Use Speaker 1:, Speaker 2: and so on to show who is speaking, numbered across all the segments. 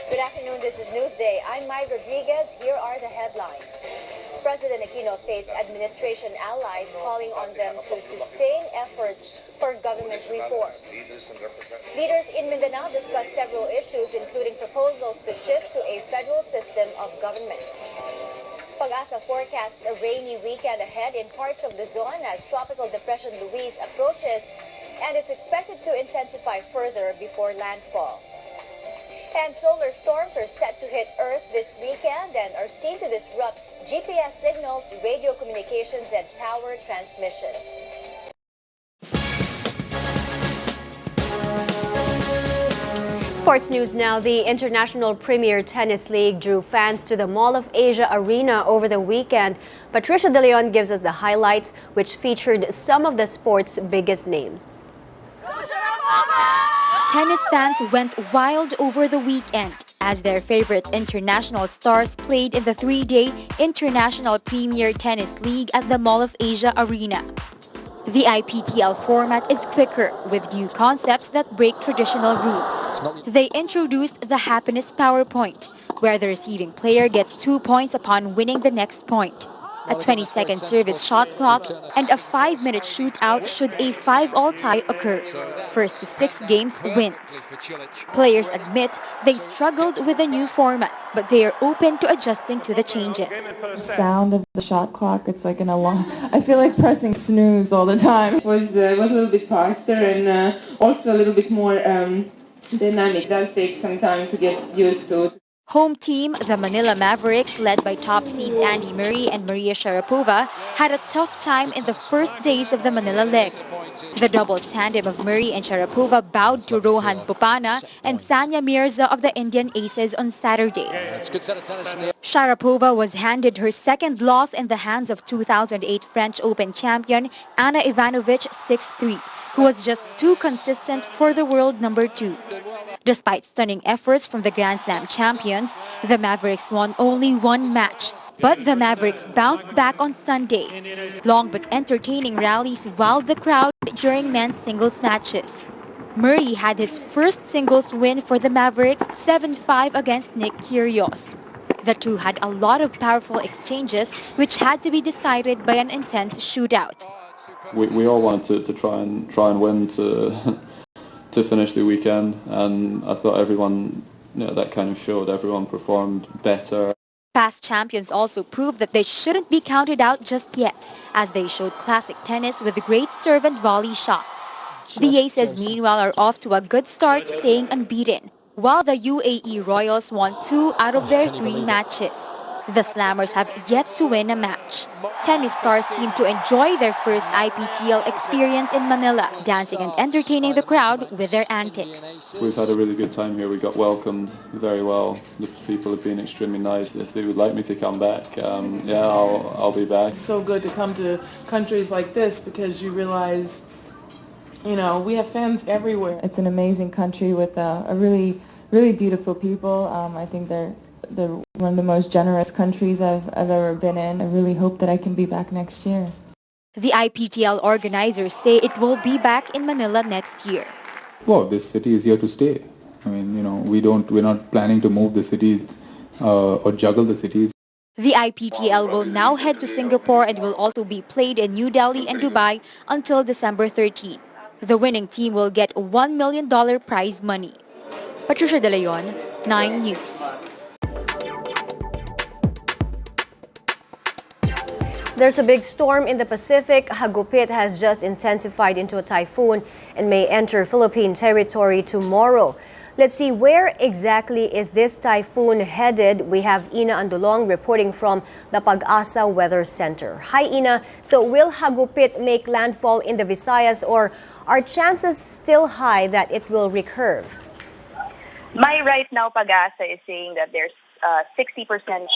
Speaker 1: Good afternoon, this is Newsday. I'm Mai Rodriguez. Here are the headlines. President Aquino faced administration allies calling on them to sustain efforts for government reform. Leaders in Mindanao discussed several issues, including proposals to shift to a federal system of government. Pag-asa forecasts a rainy weekend ahead in parts of Luzon as Tropical Depression Luis approaches and is expected to intensify further before landfall. And solar storms are set to hit Earth this weekend and are seen to disrupt GPS signals, radio communications, and tower transmission.
Speaker 2: Sports news now. The International Premier Tennis League drew fans to the Mall of Asia Arena over the weekend. Patricia De Leon gives us the highlights, which featured some of the sport's biggest names.
Speaker 3: Tennis fans went wild over the weekend as their favorite international stars played in the three-day International Premier Tennis League at the Mall of Asia Arena. The IPTL format is quicker with new concepts that break traditional rules. They introduced the Happiness PowerPoint, where the receiving player gets 2 points upon winning the next point, a 20-second service shot clock, and a 5-minute shootout should a 5-all tie occur. First to 6 games wins. Players admit they struggled with the new format, but they are open to adjusting to the changes.
Speaker 4: The sound of the shot clock, it's like an alarm. I feel like pressing snooze all the time.
Speaker 5: It was a little bit faster and also a little bit more dynamic. That'll take some time to get used to.
Speaker 3: Home team, the Manila Mavericks, led by top seeds Andy Murray and Maria Sharapova, had a tough time in the first days of the Manila leg. The doubles tandem of Murray and Sharapova bowed to Rohan Bopana and Sanya Mirza of the Indian Aces on Saturday. Sharapova was handed her second loss in the hands of 2008 French Open champion Ana Ivanovic 6-3, who was just too consistent for the world number 2. Despite stunning efforts from the Grand Slam champions, the Mavericks won only one match. But the Mavericks bounced back on Sunday. Long but entertaining rallies wowed the crowd during men's singles matches. Murray had his first singles win for the Mavericks 7-5 against Nick Kyrgios. The two had a lot of powerful exchanges, which had to be decided by an intense shootout.
Speaker 6: We all wanted to try and win to finish the weekend, and I thought everyone, that kind of showed. Everyone performed better.
Speaker 3: Past champions also proved that they shouldn't be counted out just yet, as they showed classic tennis with great serve and volley shots. The Aces, meanwhile, are off to a good start, staying unbeaten, while the UAE Royals won 2 out of their 3 matches. The Slammers have yet to win a match. Tennis stars seem to enjoy their first IPTL experience in Manila, dancing and entertaining the crowd with their antics.
Speaker 6: We've had a really good time here. We got welcomed very well. The people have been extremely nice. If they would like me to come back, I'll be back.
Speaker 4: It's so good to come to countries like this because you realize, we have fans everywhere. It's an amazing country with a really, really beautiful people. I think they're one of the most generous countries I've ever been in. I really hope that I can be back next year.
Speaker 3: The IPTL organizers say it will be back in Manila next year.
Speaker 7: Well, this city is here to stay. I mean, we're not planning to move the cities or juggle the cities.
Speaker 3: The IPTL will now head to Singapore and will also be played in New Delhi and Dubai until December 13. The winning team will get $1 million prize money. Patricia De Leon, 9 News.
Speaker 2: There's a big storm in the Pacific. Hagupit has just intensified into a typhoon and may enter Philippine territory tomorrow. Let's see, where exactly is this typhoon headed? We have Ina Andulong reporting from the Pag-asa Weather Center. Hi, Ina. So will Hagupit make landfall in the Visayas, or are chances still high that it will recurve?
Speaker 8: Right now, Pag-asa is saying that there's 60%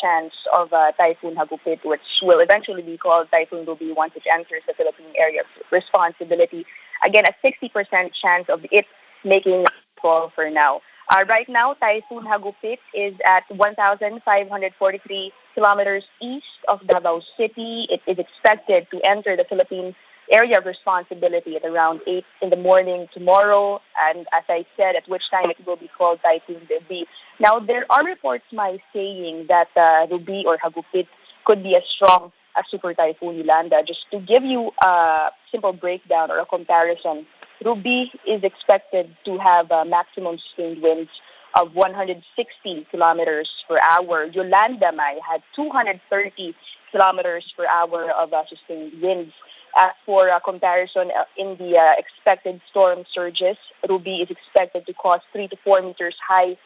Speaker 8: chance of Typhoon Hagupit, which will eventually be called Typhoon Ruby once it enters the Philippine area of responsibility. Again, a 60% chance of it making landfall for now. Right now, Typhoon Hagupit is at 1,543 kilometers east of Davao City. It is expected to enter the Philippine area of responsibility at around 8 in the morning tomorrow. And as I said, at which time it will be called Typhoon Ruby. Now, there are reports, saying that Ruby or Hagupit could be as strong as Super Typhoon Yolanda. Just to give you a simple breakdown or a comparison, Ruby is expected to have maximum sustained winds of 160 kilometers per hour. Yolanda, had 230 kilometers per hour of sustained winds. As for comparison in the expected storm surges, Ruby is expected to cause 3 to 4 meters high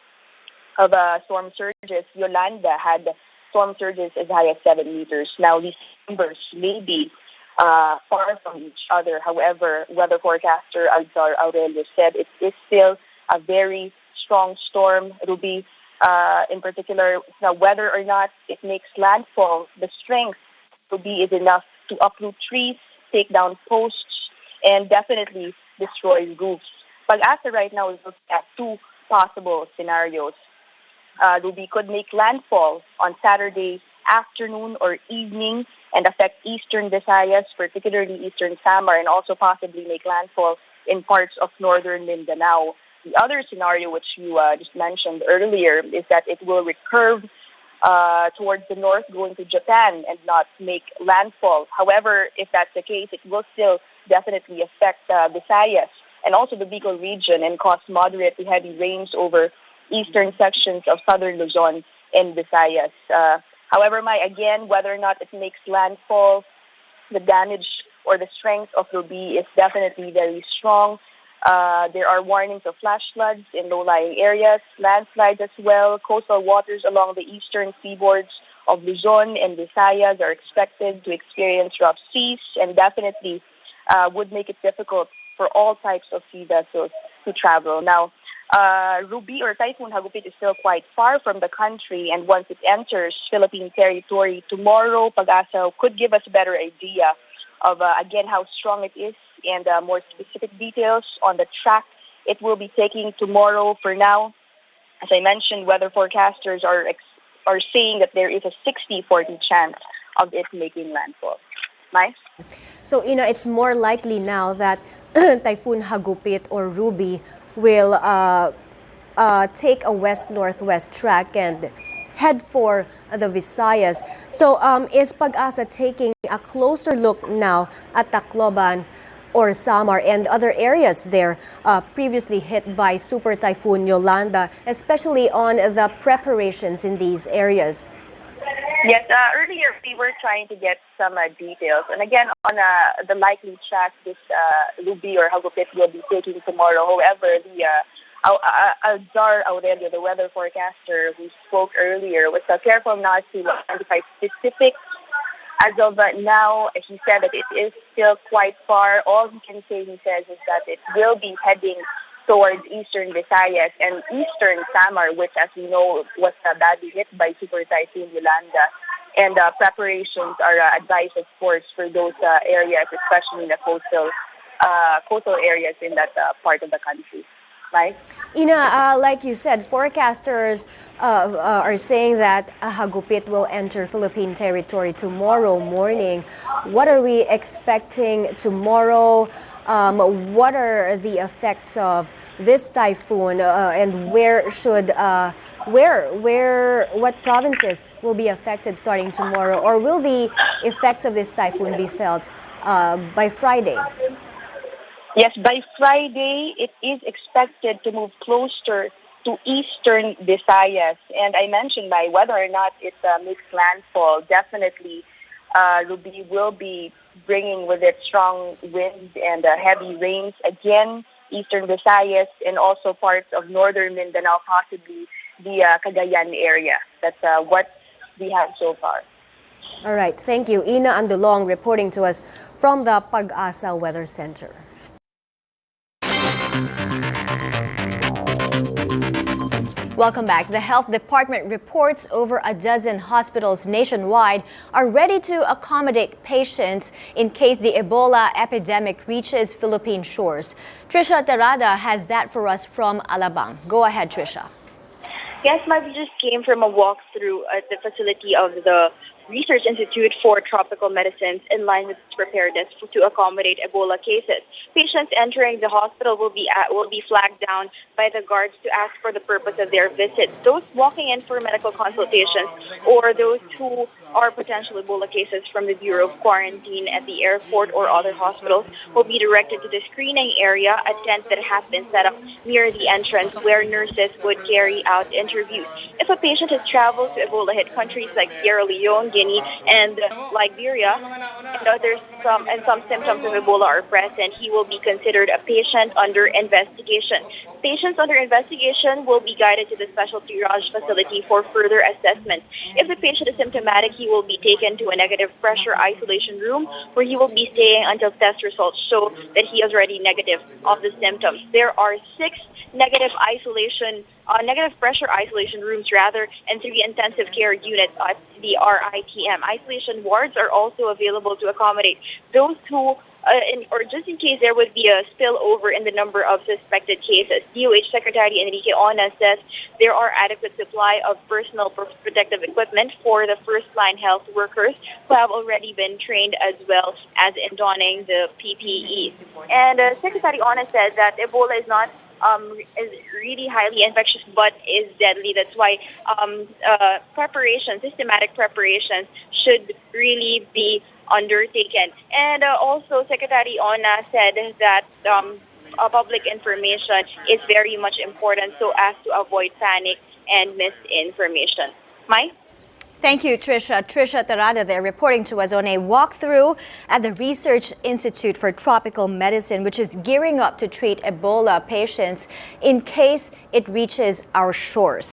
Speaker 8: of storm surges. Yolanda had storm surges as high as 7 meters. Now, these numbers may be far from each other. However, weather forecaster Alzar Aurelio said it is still a very strong storm, Ruby. In particular, now whether or not it makes landfall, the strength Ruby is enough to uproot trees, take down posts, and definitely destroy roofs. Pag-asa right now is looking at 2 possible scenarios. Ruby could make landfall on Saturday afternoon or evening and affect eastern Visayas, particularly eastern Samar, and also possibly make landfall in parts of northern Mindanao. The other scenario, which you just mentioned earlier, is that it will recurve towards the north, going to Japan, and not make landfall. However, if that's the case, it will still definitely affect Visayas and also the Bicol region and cause moderate to heavy rains over eastern sections of southern Luzon and Visayas. However, again, whether or not it makes landfall, the damage or the strength of Ruby is definitely very strong. There are warnings of flash floods in low-lying areas, landslides as well. Coastal waters along the eastern seaboards of Luzon and Visayas are expected to experience rough seas and definitely would make it difficult for all types of sea vessels to travel. Now, Ruby or Typhoon Hagupit is still quite far from the country, and once it enters Philippine territory tomorrow, Pag-asa could give us a better idea of, again, how strong it is and more specific details on the track it will be taking tomorrow. For now, as I mentioned, weather forecasters are saying that there is a 60-40 chance of it making landfall. Mai?
Speaker 2: So, it's more likely now that Typhoon Hagupit or Ruby will take a west-northwest track and head for the Visayas. So is Pag-asa taking a closer look now at Tacloban or Samar and other areas there previously hit by Super Typhoon Yolanda, especially on the preparations in these areas?
Speaker 8: Yes, earlier we were trying to get some details. And again, on the likely track this Ruby or Hagupit will be taking tomorrow. However, the Alzar Aurelio, the weather forecaster who spoke earlier, was careful not to identify specifics. As of now, he said that it is still quite far. All he can say, he says, is that it will be heading towards eastern Visayas and eastern Samar, which, as we know, was badly hit by Super Typhoon Yolanda. And preparations are advised, of course, for those areas, especially in the coastal areas in that part of the country. Right?
Speaker 2: Ina, like you said, forecasters are saying that Hagupit will enter Philippine territory tomorrow morning. What are we expecting tomorrow? What are the effects of this typhoon, and what provinces will be affected starting tomorrow? Or will the effects of this typhoon be felt by Friday?
Speaker 8: Yes, by Friday, it is expected to move closer to eastern Visayas. And I mentioned by whether or not it makes landfall, definitely Ruby will be bringing with it strong winds and heavy rains. Again, eastern Visayas and also parts of northern Mindanao, possibly the Cagayan area. That's what we have so far.
Speaker 2: All right, thank you. Ina Andulong reporting to us from the Pag-asa Weather Center. Welcome back. The Health Department reports over a dozen hospitals nationwide are ready to accommodate patients in case the Ebola epidemic reaches Philippine shores. Trisha Terada has that for us from Alabang. Go ahead, Trisha.
Speaker 9: Yes, we just came from a walkthrough at the facility of the
Speaker 8: Research Institute for Tropical Medicines in line with its preparedness to accommodate Ebola cases. Patients entering the hospital will be flagged down by the guards to ask for the purpose of their visit. Those walking in for medical consultations or those who are potential Ebola cases from the Bureau of Quarantine at the airport or other hospitals will be directed to the screening area, a tent that has been set up near the entrance where nurses would carry out interviews. If a patient has traveled to Ebola-hit countries like Sierra Leone, Guinea, and Liberia, and some symptoms of Ebola are present, he will be considered a patient under investigation. Patients under investigation will be guided to the special triage facility for further assessment. If the patient is symptomatic, he will be taken to a negative pressure isolation room where he will be staying until test results show that he is already negative of the symptoms. There are 6 negative pressure isolation rooms and 3 intensive care units at the RITM. Isolation wards are also available to accommodate those who, or just in case there would be a spillover in the number of suspected cases. DOH Secretary Enrique Ona says there are adequate supply of personal protective equipment for the first-line health workers who have already been trained as well as in donning the PPE. And Secretary Ona said that Ebola is really highly infectious but is deadly. That's why systematic preparations should really be undertaken. And also Secretary Ona said that public information is very much important so as to avoid panic and misinformation. Mai?
Speaker 2: Thank you, Trisha. Trisha Tarada there reporting to us on a walkthrough at the Research Institute for Tropical Medicine, which is gearing up to treat Ebola patients in case it reaches our shores.